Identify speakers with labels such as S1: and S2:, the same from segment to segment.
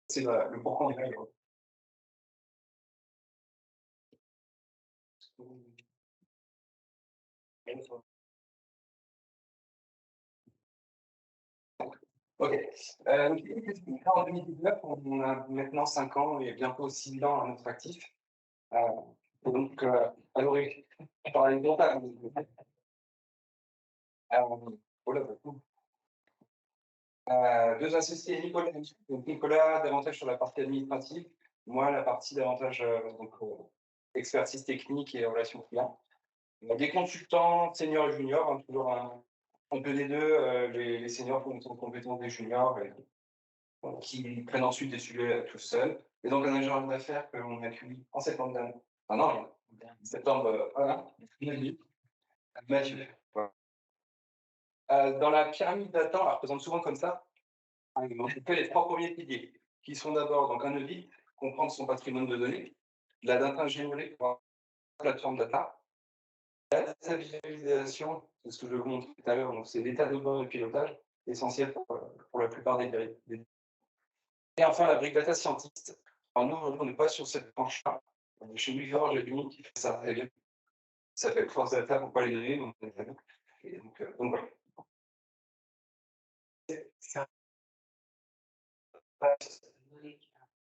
S1: C'est le pourquoi on est là. Ok. En 2019, on a maintenant 5 ans et bientôt 6 ans à notre actif. Euh, et donc, à l'origine, par les comptables, voilà, beaucoup. Deux associés, Nicolas, donc Nicolas davantage sur la partie administrative, moi la partie davantage expertise technique et relations clients. On a des consultants seniors et juniors, hein, toujours un peu des deux. Les seniors font monter en compétence des juniors et, qui prennent ensuite des sujets tout seuls. Et donc un ingénieur d'affaires que l'on a accueilli en septembre dernier. Ah non, septembre, voilà, Mathieu. Voilà. Dans la pyramide data, on la représente souvent comme ça. On fait les trois premiers piliers, qui sont d'abord donc un audit, comprendre son patrimoine de données, la data ingénierie pour la plateforme data, la data visualisation, c'est ce que je vous montrer tout à l'heure, donc c'est l'état de bord de pilotage, essentiel pour la plupart des. Et enfin, la brique data scientist. Alors nous, aujourd'hui, on n'est pas sur cette planche-là. Chez nous, Georges et Denis qui fait ça très bien. Ça fait force data pour pas les donner, donc, et donc voilà. Ça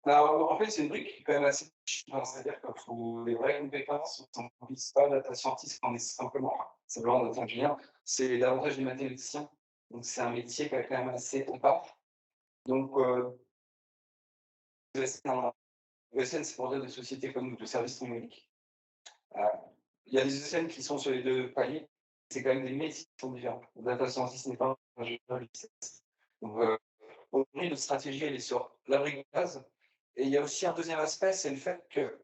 S1: Alors, en fait, c'est une brique qui est quand même assez riche, hein, c'est-à-dire qu'il faut des vraies compétences. On ne vise pas data scientist, on est simplement data ingénieur. C'est davantage des mathématiciens. Donc, c'est un métier qui est quand même assez à part. Donc, ESN, c'est pour dire des sociétés comme nous, de services numériques. Euh, il y a des ESN qui sont sur les deux paliers. C'est quand même des métiers qui sont différents. Le data scientist n'est pas un ingénieur logiciel. Donc, aujourd'hui, notre stratégie, elle est sur la brique de base. Et il y a aussi un deuxième aspect, c'est le fait que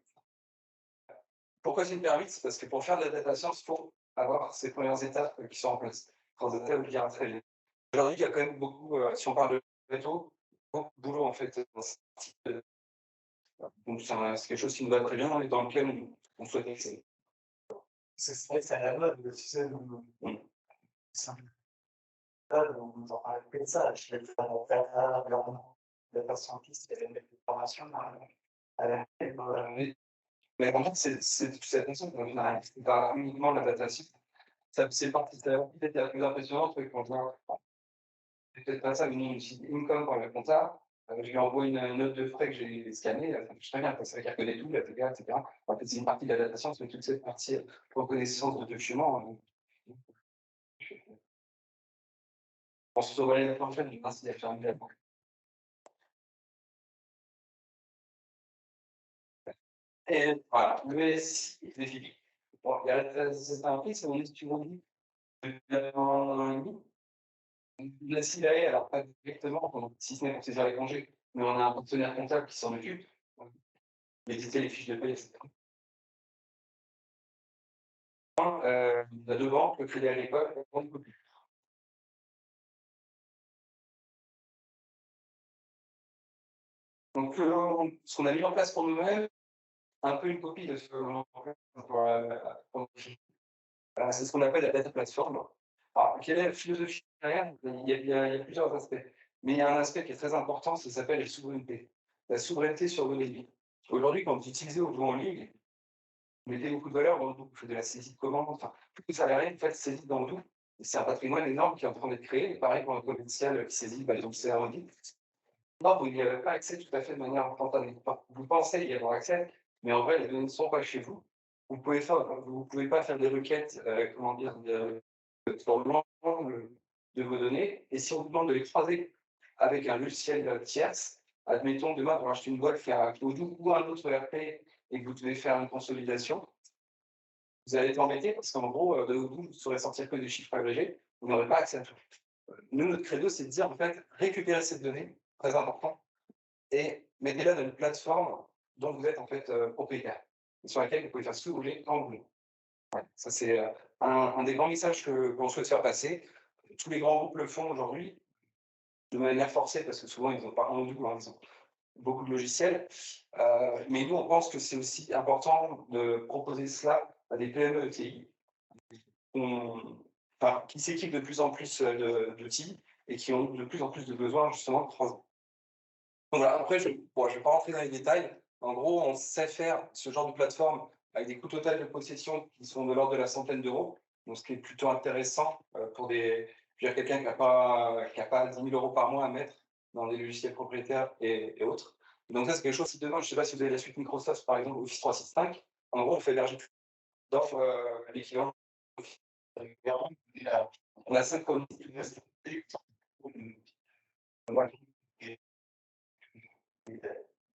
S1: pourquoi c'est une pyramide? C'est parce que pour faire de la data science, il faut avoir ces premières étapes qui sont en place. Quand data veut dire très vite. Aujourd'hui, il y a quand même beaucoup, si on parle de réseau, beaucoup de boulot en fait dans ce type de. Donc c'est quelque chose qui nous va très bien et dans lequel on souhaite exceller. C'est vrai que c'est à la mode, tu sais, c'est un peu on en parle que de ça. Je vais faire data scientist, il y avait une formation à la oui. Mais en fait, c'est cette notion qu'on arrive pas uniquement la data science. C'est parti, c'est la partie peut-être la plus impressionnante, c'est quand je vois, c'est peut-être pas ça, mais nous, on utilise Income pour le compta. Je lui envoie une note de frais que j'ai scannée, ça marche très bien, ça veut dire que les tout, la TVA, etc. En fait, c'est une partie de la data science, mais toute cette partie reconnaissance de documents. Je pense que l'année prochaine, je pense qu'il y a fait un bien. Et voilà, le SI, c'est fini. Bon, il y a c'est un prix, c'est mon étudiant depuis un an et demi. La SILAE, alors pas directement, si ce n'est pour saisir les congés, mais on a un partenaire comptable qui s'en occupe, d'éditer les fiches de paie, etc. Il y a 2 banques, le Crédit Agricole et la Banque Populaire. Donc, ce qu'on a mis en place pour nous-mêmes, un peu une copie de ce qu'on a mis en place pour c'est ce qu'on appelle la data platform. Alors, quelle est la philosophie derrière? Il y a plusieurs aspects, mais il y a un aspect qui est très important, ça s'appelle la souveraineté. La souveraineté sur vos données. Aujourd'hui, quand vous utilisez Odoo en ligne, vous mettez beaucoup de valeur dans Odoo, vous faites de la saisie de commande, enfin, tout ce salarié, en fait, saisit dans Odoo. C'est un patrimoine énorme qui est en train d'être créé. Et pareil pour un commercial qui saisit, par exemple, c'est un audit. Non, vous n'y avez pas accès tout à fait de manière instantanée. Enfin, vous pensez y avoir accès, mais en vrai, les données ne sont pas chez vous. Vous pouvez pas faire des requêtes, comment dire, sur de vos données. Et si on vous demande de les croiser avec un logiciel tierce, admettons demain pour acheter une boîte, faire un Odoo ou un autre ERP et que vous devez faire une consolidation, vous allez être embêté parce qu'en gros, de Odoo, vous saurez sortir que des chiffres agrégés, vous n'aurez pas accès à tout. Nous, notre credo, c'est de dire en fait, récupérez cette donnée, très important, et mettez-la dans une plateforme dont vous êtes en fait propriétaire, et sur laquelle vous pouvez faire ce que vous voulez quand vous voulez. Ouais, ça, c'est un des grands messages qu'on souhaite faire passer. Tous les grands groupes le font aujourd'hui, de manière forcée, parce que souvent, ils n'ont pas un ou deux, hein, ils ont beaucoup de logiciels. Mais nous, on pense que c'est aussi important de proposer cela à des PME ETI enfin, qui s'équipent de plus en plus d'outils et qui ont de plus en plus de besoins justement de croisement. Donc voilà, après, je ne vais pas rentrer dans les détails. En gros, on sait faire ce genre de plateforme avec des coûts totaux de possession qui sont de l'ordre de la centaine d'euros. Donc, ce qui est plutôt intéressant pour je veux dire, quelqu'un qui a pas 10 000 euros par mois à mettre dans des logiciels propriétaires et autres. Donc, ça, c'est quelque chose qui demain, je ne sais pas si vous avez la suite Microsoft, par exemple, Office 365. En gros, on fait héberger d'offres l'équivalent. On a 5 voilà.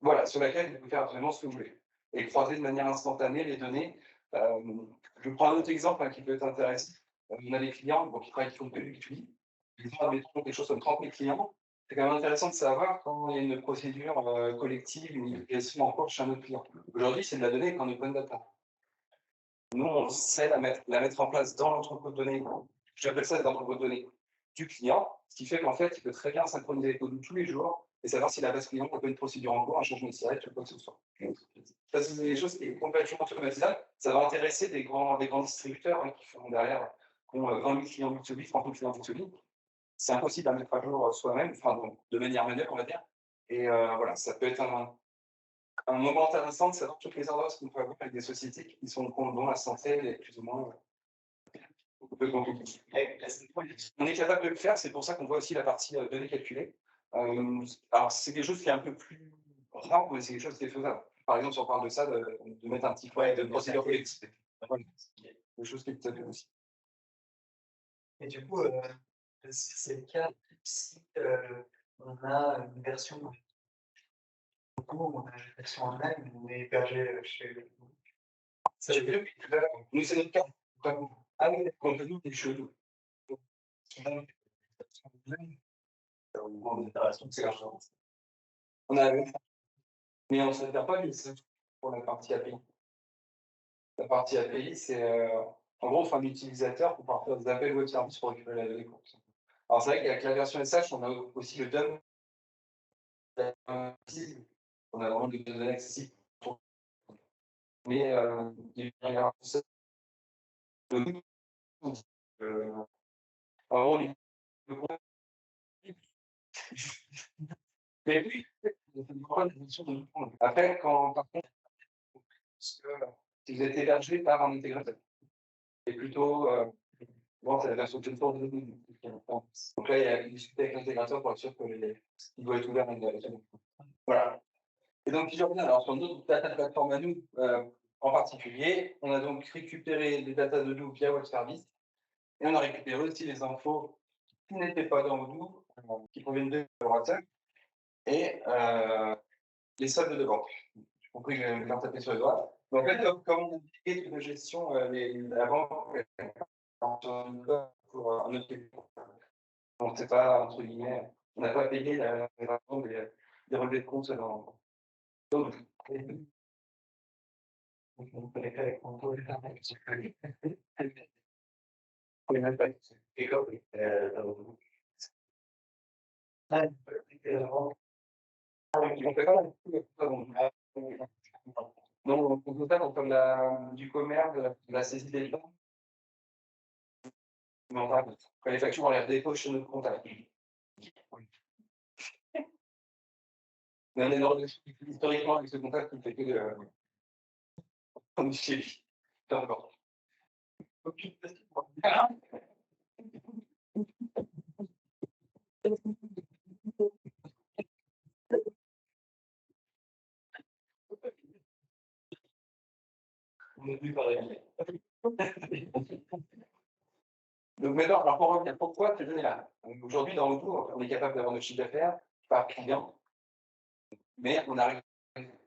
S1: Voilà, sur laquelle vous pouvez faire vraiment ce que vous voulez et croiser de manière instantanée les données. Je prends un autre exemple qui peut être intéressant. On a des clients qui travaillent qui font que du B2B. Ils ont, admettons, quelque chose comme 30 000 clients. C'est quand même intéressant de savoir quand il y a une procédure collective, une liquidation en cours chez un autre client. Aujourd'hui, c'est de la donnée en open data. Nous, on sait la mettre en place dans l'entrepôt de données. J'appelle ça l'entrepôt de données du client, ce qui fait qu'en fait, il peut très bien synchroniser les codes tous les jours et savoir si la base client a une procédure en cours, un changement de site ou quoi que ce soit. Ça, c'est des choses qui sont complètement automatisables. Ça va intéresser des grands distributeurs qui font derrière, qui ont 20 000 clients B2B, 30 000 clients B2B. C'est impossible à mettre à jour soi-même, enfin, de manière manuelle, on va dire. Et voilà, ça peut être un moment intéressant de savoir toutes les ordres qu'on peut avoir avec des sociétés qui sont dont la santé est plus ou moins un peu compliquée. On est capable de le faire, c'est pour ça qu'on voit aussi la partie données calculées. Alors, c'est quelque chose qui est un peu plus rare, mais c'est quelque chose qui est faisable. Par exemple, si on parle de ça, de mettre un petit point de procédure collective. Voilà. Quelque chose qui est tout à fait possible.
S2: Et du coup, si c'est le cas, si on a une version, on a une version en ligne, on est hébergé chez nous.
S1: Ça, j'ai vu tout à l'heure. Nous, c'est notre cas. Ah oui, contre nous, c'est chelou. On a, mais on ne se sert pas du pour la partie API. La partie API, c'est en gros, on fait un utilisateur pour pouvoir faire des appels web service pour récupérer la donnée. Alors, c'est vrai qu'avec la version SH, on a aussi le DOM. On a vraiment des données accessibles. Mais il y a ça. Alors, mais oui, après, par contre, parce que si vous êtes hébergé par un intégrateur, c'est plutôt bon, c'est la version de force de données. Donc là, il y a discuté avec l'intégrateur pour être sûr qu'il doit être ouvert à l'intégrateur. Voilà. Et donc, si je reviens alors sur notre data platform à nous, en particulier, on a donc récupéré les data de nous via Web Service et on a récupéré aussi les infos qui n'étaient pas dans Odoo, qui proviennent de l'opérateur et les soldes de banque. J'ai compris que j'allais bien taper sur les doigts. Donc, en fait, comme on a délégué toute la gestion, la banque, pour un autre pays, on ne sait pas, entre guillemets, on n'a pas payé la des relevés de compte dans. Donc, on peut les faire avec mon taux de travail. On n'est même pas et comme on fait pas non, on peut faire comme du commerce, de la saisie des biens. Mais on va quand les factures, on les redépose chez notre comptable. Mais on est dans historiquement avec ce comptable qui ne fait que de chez lui. Peu importe. Aucune question. On est plus pareil. Donc maintenant, alors pour revenir, pourquoi ces données-là? Aujourd'hui, dans Odoo, on est capable d'avoir notre chiffre d'affaires par client, mais on n'arrive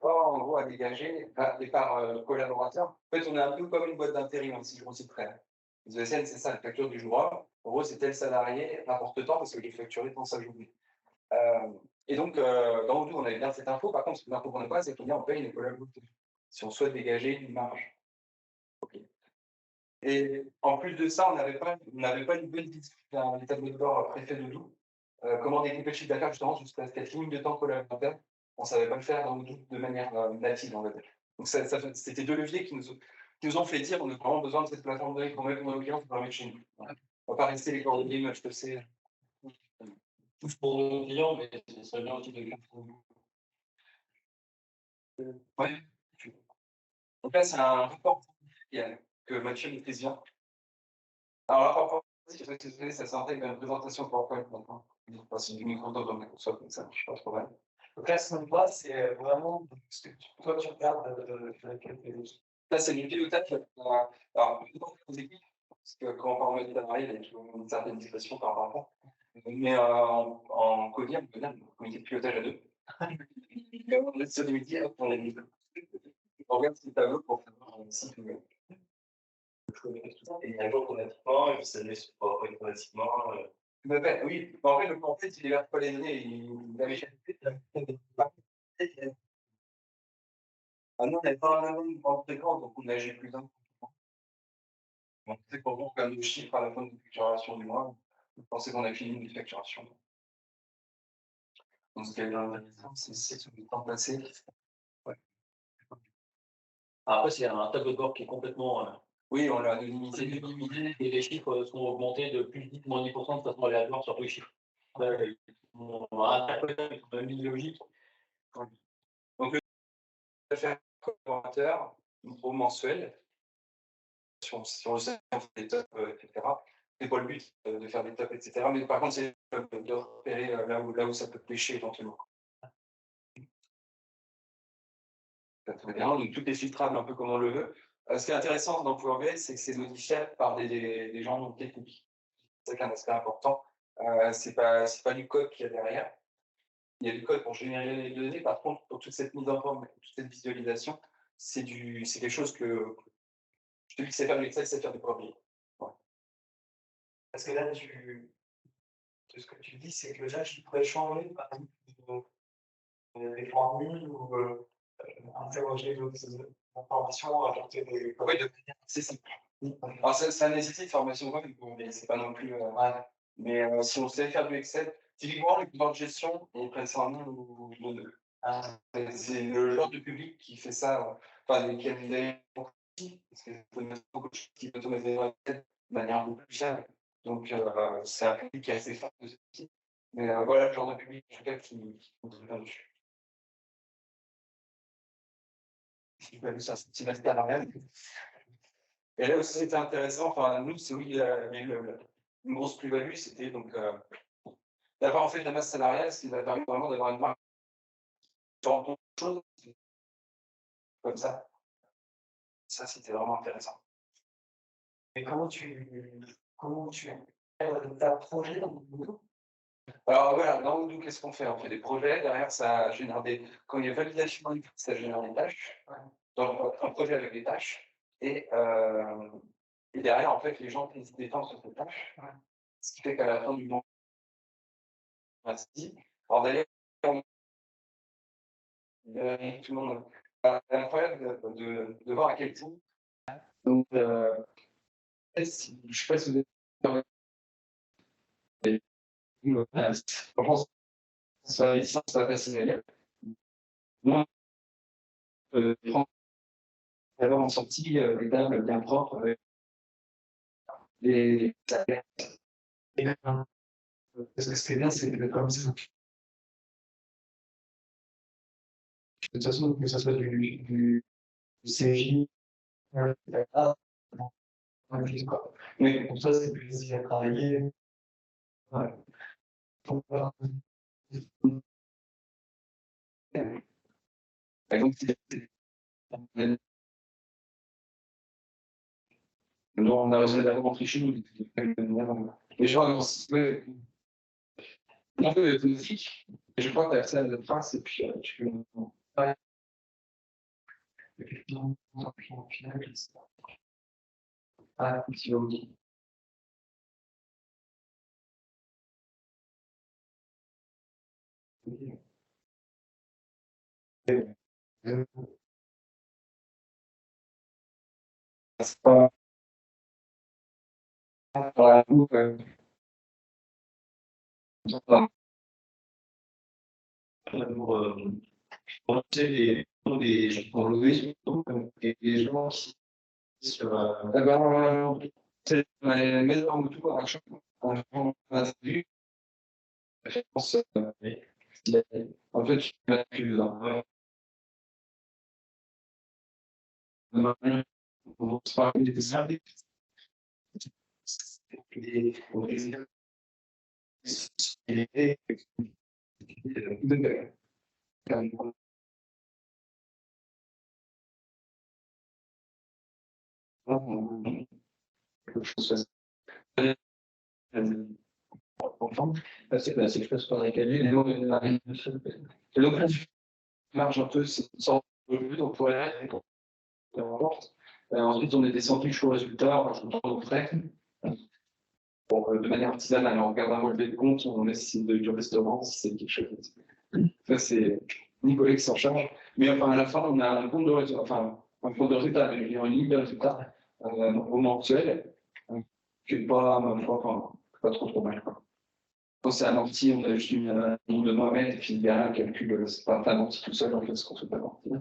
S1: pas en gros à dégager des parts collaborateurs. En fait, on est un peu comme une boîte d'intérim, si je recite très. Les ESN, c'est ça, la facture du jour 1. En gros, c'est tel salarié, n'importe temps, parce que je l'ai facturé dans sa journée. Et donc, dans Odoo, on avait bien cette info. Par contre, l'info qu'on n'a pas, c'est qu'on paye les collaborateurs. Si on souhaite dégager une marge. Okay. Et en plus de ça, on n'avait pas une bonne liste, un tableau de bord préfet de Odoo. Comment découper le chiffre d'affaires justement jusqu'à cette limite de temps collaborateur. On ne savait pas le faire dans Odoo de manière native, on va dire. Donc, c'était deux leviers qui nous ont fait dire qu'on a vraiment besoin de cette plateforme de données pour mettre nos clients pour la mettre chez nous. Voilà. On ne va pas rester les coordonnées HTC. Tous pour nos clients, mais ça serait bien aussi de le faire pour nous. Ouais. Donc là, c'est un rapport que Mathieu maîtrise bien. Alors, le rapport, ça s'intègre à une présentation PowerPoint maintenant. C'est du Microsoft dans Microsoft, donc ça marche pas trop mal.
S2: Donc là, ce qu'on voit, c'est vraiment ce que toi, tu regardes de laquelle tu es.
S1: Là, c'est du pilotage. Alors, aux équipes, parce que quand on parle en mode salarié, il y a toujours une certaine discrétion par rapport à ça. Mais en CODIR, on peut dire comité de pilotage à deux. On est sur des métiers, hop, on regarde ce tableau pour savoir si tout va.
S3: Et il y a un jour automatiquement, et puis ça met sur PowerPoint automatiquement.
S1: Oui, en fait, en fait, il est vers pas les données, il avait cherché. Ah non, on n'avait pas un avant une grande fréquence, donc on ageait plus d'un. Donc, c'est pour vous regarder nos chiffres à la fin de la facturation du mois. Vous pensez qu'on a fini une facturation. Donc, ce qui est intéressant, c'est sur le temps passé. Ouais.
S3: Après, c'est un tableau de bord qui est complètement
S1: Oui, on l'a anonymisé.
S3: et les chiffres sont augmentés de plus de 10, moins 10% de façon aléatoire sur tous les chiffres. On a interprété avec une ligne logique.
S1: Donc, le faire collaborateur, au mensuel, sur le site, on fait des tops, etc. C'est pas le but de faire des tops, etc. Mais par contre, c'est de repérer là où ça peut pêcher éventuellement. Très bien, donc tout est filtrable un peu comme on le veut. Ce qui est intéressant dans Power BI, c'est que c'est modifiable par des gens techniques. C'est un aspect important. C'est pas du code qu'il y a derrière. Il y a du code pour générer les données. Par contre, pour toute cette mise en forme, toute cette visualisation, c'est quelque chose que je te dis que c'est faire de l'Excel, c'est faire du Power BI. Ouais.
S2: Parce que là, de ce que tu dis, c'est que là, tu pourrais changer, par exemple, les formules ou interroger d'autres informations, ajouter des.
S1: Oui, c'est simple. Alors, ça nécessite formation web, mais c'est pas non plus. Ouais. Mais si on sait faire du Excel, typiquement, les plans de gestion, ils prennent ça en un ou deux.
S2: Ah,
S1: C'est le genre de public qui fait ça, enfin, qui a des parce que beaucoup de choses qui peuvent automatiser de manière beaucoup plus fiable. Donc, c'est un public qui est assez fort de ce type. Mais voilà le genre de public, en tout cas, qui compte bien dessus. Si vous avez ça, c'est un petit aspect à l'arrière. Et là aussi, c'était intéressant. Enfin, nous, c'est oui, une grosse plus-value, c'était donc d'avoir en fait la masse salariale, ce qui va permettre vraiment d'avoir une marque sur beaucoup de choses comme ça. Ça, c'était vraiment intéressant.
S2: mais comment tu as projet dans le boulot?
S1: Alors voilà, dans Odoo, qu'est-ce qu'on fait? On fait des projets, derrière ça génère quand il y a validation, ça génère des tâches. Donc un projet avec des tâches. Et derrière, en fait, les gens font des temps sur ces tâches. Ce qui fait qu'à la fin du mois, alors d'ailleurs, tout le monde, c'est incroyable de voir à quel point. Donc, je ne sais pas si vous êtes. Je pense que ça va passer. Moi, alors en sortie, les tables bien propres avec les salaires. Parce que ce qui est bien, c'est que comme ça. De toute façon, que ce soit du CJ, ah, non, je sais pas. Mais pour ça, c'est plus facile à travailler. Ouais. Donc, voilà. Et donc, on a réussi à rentrer chez nous. Les gens, ouais, un peu automatique. Et je crois que tu as accès à la trace et puis tu peux. Ouais. Effectivement, au final, ah, tu vas me dire. C'est pas dans la boue, pour monter pour louer les gens qui sur eh ben, c'est mes normes tout à chaque fois. On a vu, je pense, en fait, je suis plus, on se parle des services.
S3: C'est que je passe par la calu.
S1: Et donc, là, je marche un peu sans revue, donc voilà. Ensuite, on est descendu jusqu'au résultat, je me trouve prêt. Bon, de manière artisanale, on regarde un relevé de compte, on essaie du restaurant, si c'est quelque chose. Ça, c'est Nicolas qui s'en charge. Mais enfin, à la fin, on a un compte de résultat, enfin, un compte de résultat, mais une ligne de résultat au mensuel, qui n'est pas, enfin, pas trop mal. Quoi. Quand c'est amorti, on a juste une ligne de Mohamed, et puis il y a un calcul, c'est pas amorti tout seul, en fait, ce qu'on fait pas amortir.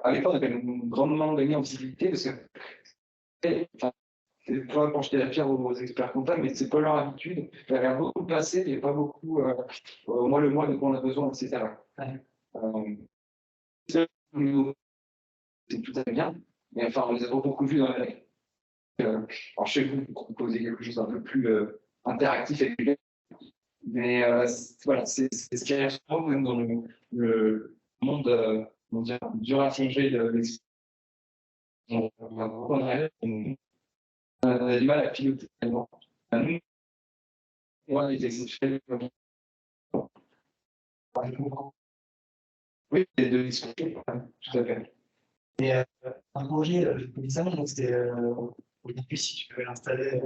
S1: À l'époque, on avait grandement gagné en visibilité, parce que, enfin, c'est pas pour jeter la pierre aux experts comptables, mais c'est pas leur habitude. Il y avait beaucoup passé, il n'y avait pas beaucoup, moi le mois de quoi on a besoin, etc. C'est tout à fait bien, mais enfin, on les a pas beaucoup vus dans la règle. Alors chez vous, vous proposez quelque chose d'un peu plus interactif et plus. Mais voilà, c'est ce qui arrive souvent même dans le monde dur à changer de l'expérience. On a du mal à piloter tellement. Nous, moi, les exceptionnels, oui, et de l'expliquer, tout à fait.
S2: Et un projet, bizarre, donc c'était au début, si tu veux l'installer,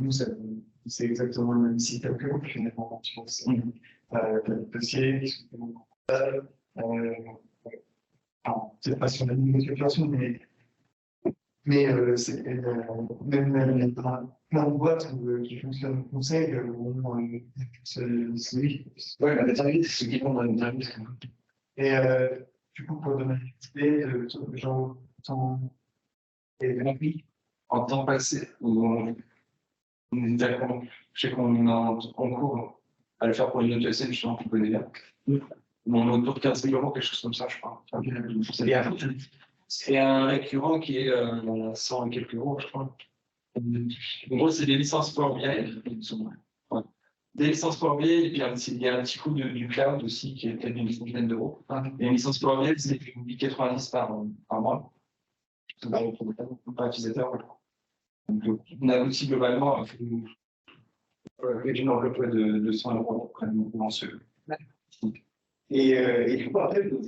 S2: nous, c'est exactement le même site que vous, finalement. Tu vois, c'est le dossier, discussion comptable, c'est pas sur la nomenclature, mais c'est même plein de boîtes qui fonctionnent au conseil, c'est oui, la matérialité, c'est ce qui vont dans les services. Et du coup, pour donner une idée de gens et rempli
S1: En temps passé, où on est d'accord, je sais qu'on est en concours à le faire pour une autre ESN, justement, qu'on connaît bien. Mais on est autour de 15 000 €, quelque chose comme ça, je crois. C'est un récurrent qui est à 100 et quelques euros, je crois. En gros, c'est des licences Power BI. Ouais. Des licences Power BI, et puis il y a un petit coût du cloud aussi, qui est peut-être d'une dizaine d'euros. Et une licence Power BI, c'est 90 par mois. C'est pas par utilisateur. Voilà. Donc, on aboutit globalement à une enveloppe de 100 € mensuel.
S2: Et du coup, après, vous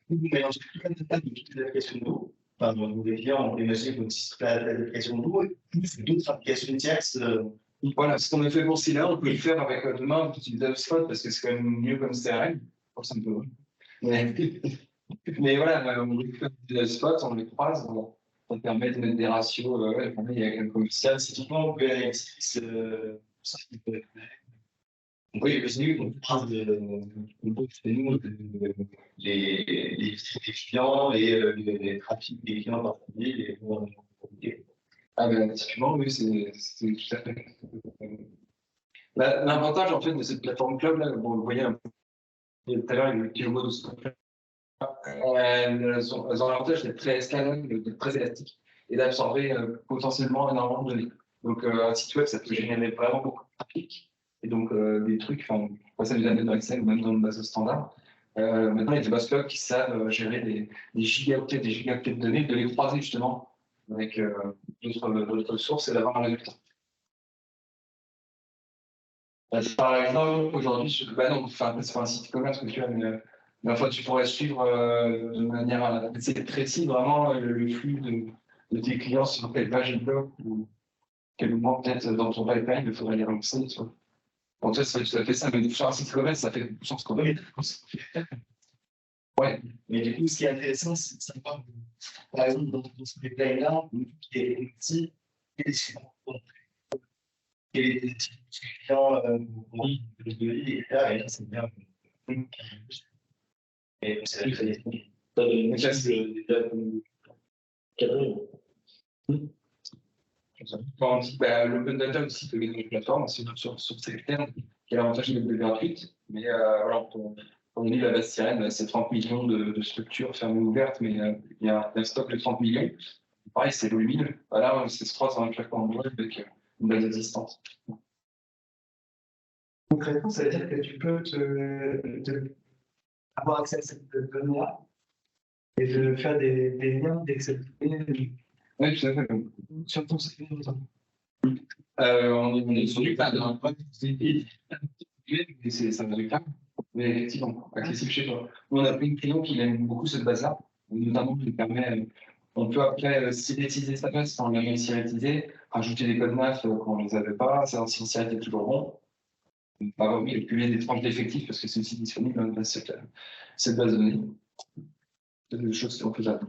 S2: mélangez toutes les applications de l'eau. Enfin, vous voulez dire, on peut imaginer que c'est l'application de l'eau et plus d'autres applications tierces.
S1: Voilà, ce qu'on a fait pour Scylla, on peut le faire avec demain, on utilise HubSpot parce que c'est quand même mieux comme CRM. Pour ça, mais voilà, on récupère des HubSpot, on les croise, on permet de mettre des ratios. Il y a quelques commercial, c'est tout.
S2: On peut aller ça peut être.
S1: Oui, parce que
S2: on parle les clients, les trafics des clients particuliers,
S1: ah ben, typiquement, oui, c'est tout à fait. L'avantage, en fait, de cette plateforme cloud, là, bon, vous voyez un peu, tout à l'heure, le petit logo de ce truc-là, elles ont l'avantage d'être très scalables, d'être très élastiques et d'absorber potentiellement énormément de données. Donc, un site web, ça peut générer vraiment beaucoup de trafic. Et donc, des trucs, enfin, ça nous amène dans Excel ou même dans une base standard. Maintenant, il y a des bases cloud qui savent gérer des gigaoctets de données, de les croiser justement avec d'autres sources et d'avoir un résultat. Par exemple, aujourd'hui, non, enfin, c'est pas un site e-commerce que tu as, mais enfin, tu pourrais suivre de manière assez précise vraiment le flux de tes clients sur quelle page ils bloquent ou quel moment peut-être dans ton pipeline il faudrait les relancer. Bon, toi, ça fait tout à fait ça, mais sur un site e-commerce, ça fait sens qu'on oui. Ouais.
S2: Mais du coup, ce qui est intéressant, c'est de savoir, par exemple, dans ce pipeline-là, qui est petit, et les clients de vie, et là, c'est bien. Et c'est là que ça
S1: Quand on dit l'open data aussi peut gagner une plateforme, c'est sur ces critères qui a l'avantage d'être gratuite, mais voilà, On dit la base sirène, c'est 30 millions de structures fermées ou ouvertes, mais il y a un stock de 30 millions. Pareil, c'est volumineux. Voilà, c'est se croise dans un claquement de doigts avec une base existante.
S2: Concrètement, ça veut dire que tu peux avoir accès à cette donnée-là et de faire des liens avec cette donnée
S1: Oui, tout à fait.
S2: sur ton CV, par exemple.
S1: On est sur du cloud, hein. Ça va du cloud, mais effectivement, accessible chez toi. Nous, on a pris une client qui aime beaucoup cette base-là, notamment qui permet, on peut après synthétiser sa base sans la même synthétiser, rajouter des codes NAF quand on ne les avait pas, savoir si le sirène est toujours bon. Pas remis calculer des tranches d'effectifs parce que c'est aussi disponible dans cette base de données. C'est des choses qui sont faisables.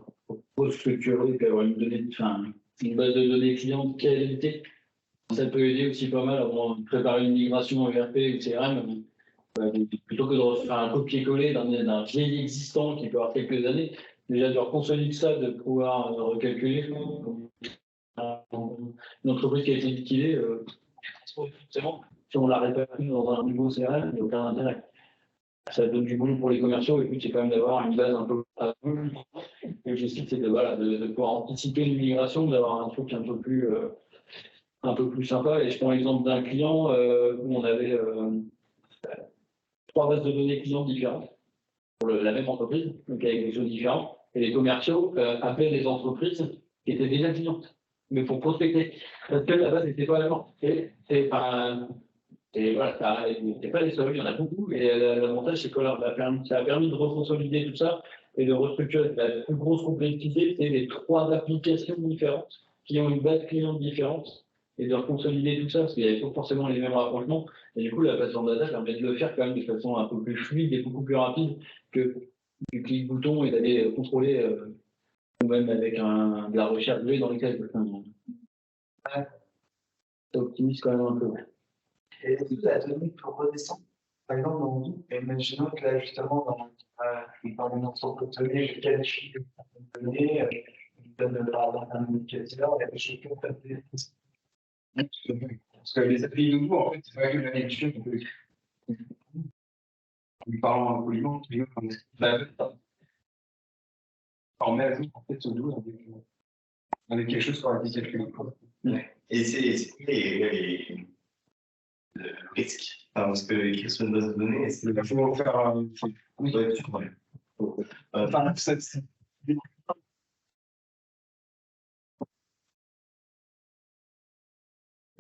S3: Pour structurer, il peut y avoir une base de données client de qualité. Ça peut aider aussi pas mal avant de préparer une migration ERP ou CRM. Plutôt que de refaire un copier-coller d'un vieil existant qui peut avoir quelques années, déjà de consolider ça, de pouvoir recalculer. Une entreprise qui a été liquidée, forcément, si on la répercute dans un nouveau CRM, il n'y a aucun intérêt. Ça donne du boulot pour les commerciaux, et puis c'est quand même d'avoir une base un peu. Et je sais que c'est de pouvoir anticiper une migration, d'avoir un truc un peu plus sympa. Et je prends l'exemple d'un client où on avait 3 bases de données clients différentes pour la même entreprise, donc avec des choses différentes. Et les commerciaux appellent les entreprises qui étaient déjà clientes, mais pour prospecter, parce que la base n'était pas la même. Et voilà, c'est pas les seuls, il y en a beaucoup. Et l'avantage, c'est que ça a permis de reconsolider tout ça et de restructurer. La plus grosse complexité, c'est les 3 applications différentes qui ont une base client différente et de reconsolider tout ça, parce qu'il n'y avait pas forcément les mêmes rapprochements. Et du coup, la plateforme data permet de le faire quand même de façon un peu plus fluide et beaucoup plus rapide que du clic-bouton et d'aller contrôler, ou même avec de la recherche dans lesquelles ça optimise quand même un peu.
S2: Et la donnée pour redescendre, par exemple, dans mon imaginons que là, justement, dans une entreprise de données, je qualifie certaines données, je donne un indicateur, et je peux passer.
S1: Parce que les API nouveaux, en fait, c'est pas que la lecture. En parlant un poliment, on met à jour en fait, avec quelque chose pour la calculer.
S4: Et c'est le risque. Enfin, parce que écrire sur une base de données, c'est
S1: Il faut faire un.
S4: enfin,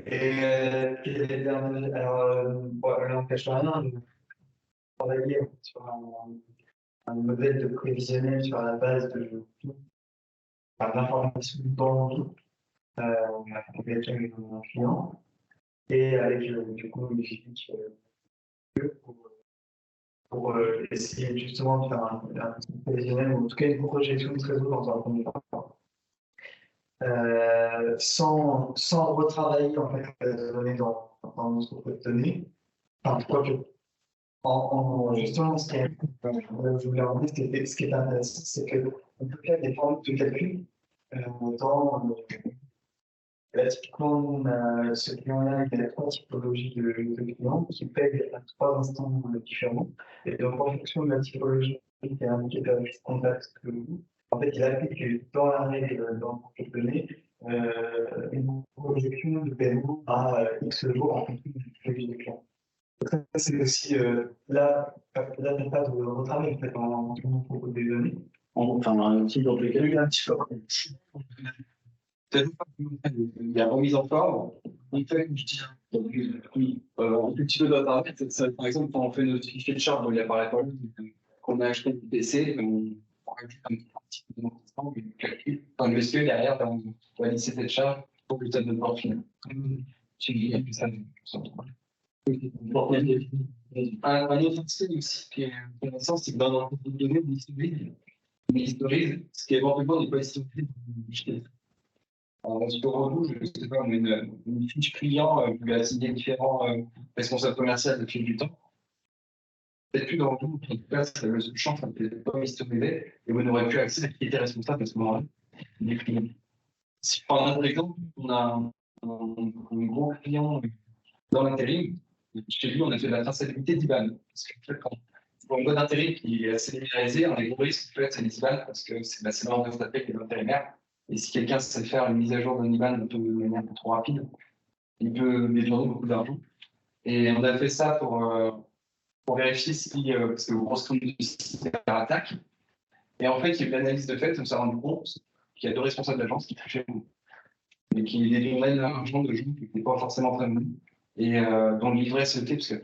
S2: Et quel est le dernier? Alors, bon, n'empêche rien de travailler sur un modèle de prévisionnel sur la base d'informations dans avec un client et avec du coup une physique pour essayer justement de faire un prévisionnel ou en tout cas une projection de trésor dans un premier temps. Sans retravailler en fait la donnée dans notre base de données. Enfin, quoique, justement, ce je voulais remarquer, ce qui est intéressant, c'est qu'on peut faire des formules de calcul là, typiquement, on a ce client-là, il a 3 typologies de clients qui payent à 3 instants différents. Et donc, en fonction de la typologie qui est indiquée par le contact, en fait, il applique dans la règle, dans le données, une projection de paiement à X jours en fonction de la typologie des clients. Donc, ça, c'est aussi là, il n'y a pas de retravail en fait, en propos des données.
S3: Enfin, un outil dans lequel
S2: Il y a un petit peu.
S1: Il y a remise en forme. On fait un petit peu de paramètres. Par exemple, quand on fait notre fichier de charge, il apparaît pas qu'on a acheté du PC, on rajoute un petit peu de calcul. Dans le SQL, derrière, on va lisser cette charge pour que ça donne pas final. C'est lié à ça. Un autre style aussi qui est intéressant, c'est que dans notre données, on historise ce qui éventuellement n'est pas historisé. Sur Redoux, je ne sais pas, on a une fiche client qui va assigner différents responsables commerciaux au fil du temps. Peut-être plus dans Redoux, en tout cas, le champ, ça ne peut pas historiser et vous n'aurez plus accès à qui était responsable à ce moment-là des clients. Si je prends un autre exemple, on a un gros client dans l'intérim. Chez lui, on a fait de la traçabilité d'IBAN. Parce que quand pour une mode d'intérim qui est assez linéarisée, un des gros risques, en fait, c'est l'IBAN, parce que c'est l'ordre de s'appelle qui est l'intérimaire. Et si quelqu'un sait faire une mise à jour d'un IBAN de manière trop rapide, il peut détourner beaucoup d'argent. Et on a fait ça pour vérifier si, parce que vous pensez que du cyberattaque. Et en fait, il y a eu l'analyse de fait, on s'est rendu compte qu'il y a 2 responsables d'agence qui touchaient beaucoup, et qui détournaient l'argent de gens qui n'étaient pas forcément très bons, et dont le livret sautait, parce que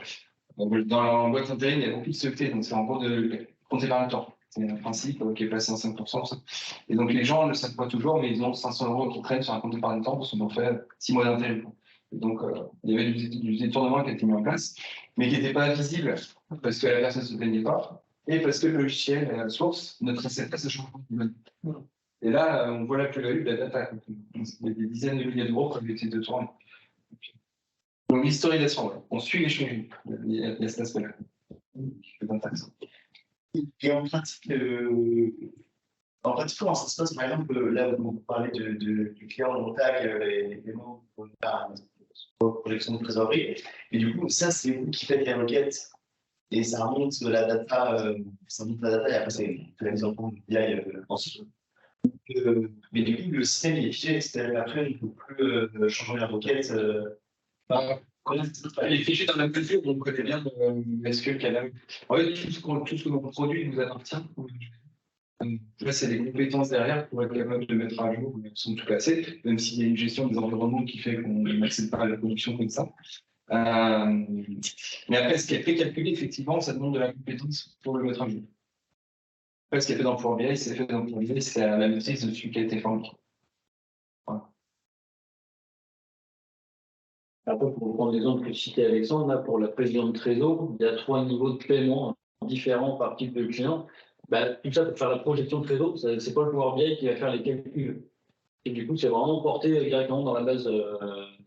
S1: dans la boîte intérim, il y a beaucoup de sauté, donc c'est en gros de compter par le temps. C'est un principe qui est passé en 5%. Et donc les gens ne le savent pas toujours, mais ils ont 500 € qui traînent sur un compte épargne temps parce qu'ils ont fait 6 mois d'intérim. Donc il y avait du détournement qui a été mis en place, mais qui n'était pas visible parce que la personne ne se plaignait pas et parce que le logiciel, la source, ne traçait pas ce changement. Et là, on voit la plus-value de la data. Il y a des dizaines de milliers d'euros qui ont été détournés. Donc l'historisation, ouais. On suit les changements. Il y a cet aspect-là. C'est intéressant.
S4: Et en pratique, comment ça se passe? Par exemple, là, vous parlez du client en tag, les éléments pour la projection de trésorerie. Et du coup, ça, c'est vous qui faites les requêtes et ça remonte de la data, ça remonte la data et après, c'est la mise en compte de BI ensuite. Mais du coup, le système est fiché, c'est-à-dire après, on ne peut plus changer la requête.
S1: Elle est fichée dans la mesure où on connaît bien SQL Canal. En fait, tout ce que l'on produit nous appartient. Là, c'est les compétences derrière pour être capable de mettre à jour, sont tout cassées, même s'il y a une gestion des environnements qui fait qu'on n'accède pas à la production comme ça. Mais après, ce qui est précalculé, effectivement, ça demande de la compétence pour le mettre à jour. Après, ce qui est fait dans Power BI, c'est fait dans Power BI, c'est la maîtrise de celui qui a été formé. Voilà.
S3: Après, pour prendre l'exemple que citait Alexandre, là, pour la prévision de trésor, il y a 3 niveaux de paiement différents par type de client. Tout ça, pour faire la projection de trésor, ce n'est pas le Power BI qui va faire les calculs. Et du coup, c'est vraiment porté directement dans la base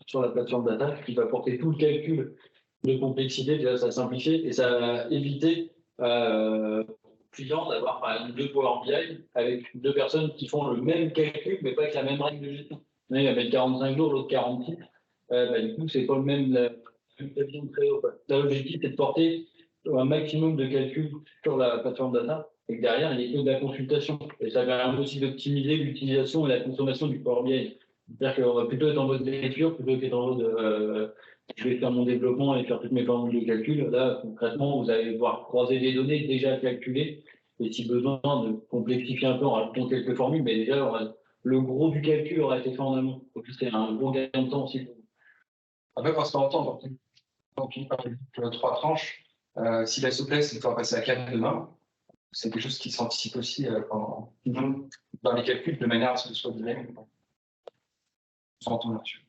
S3: sur la plateforme data qui va porter tout le calcul de complexité. Déjà, ça simplifie et ça va éviter client d'avoir par exemple 2 Power BI avec 2 personnes qui font le même calcul, mais pas avec la même règle de gestion. Il va mettre 45 jours, l'autre 46. Du coup, c'est pas le même prévision de trésor. L'objectif, c'est de porter un maximum de calculs sur la plateforme data et que derrière, il y ait que de la consultation. Et ça permet aussi d'optimiser l'utilisation et la consommation du Power BI. C'est-à-dire qu'on va plutôt être en mode d'écriture plutôt qu'être en mode je vais faire mon développement et faire toutes mes formules de calcul. Là, concrètement, vous allez devoir croiser des données déjà calculées et si besoin de complexifier un peu en rajoutant quelques formules, mais déjà, le gros du calcul aura été fait en amont. Donc, c'est un gros gain de temps aussi.
S1: Après, parce qu'on entend, donc, il parle de 3 tranches. Si la souplesse, il faut passer à 4 demain. C'est quelque chose qui s'anticipe aussi dans les calculs de manière à ce que ce soit dynamique. On s'entend là-dessus.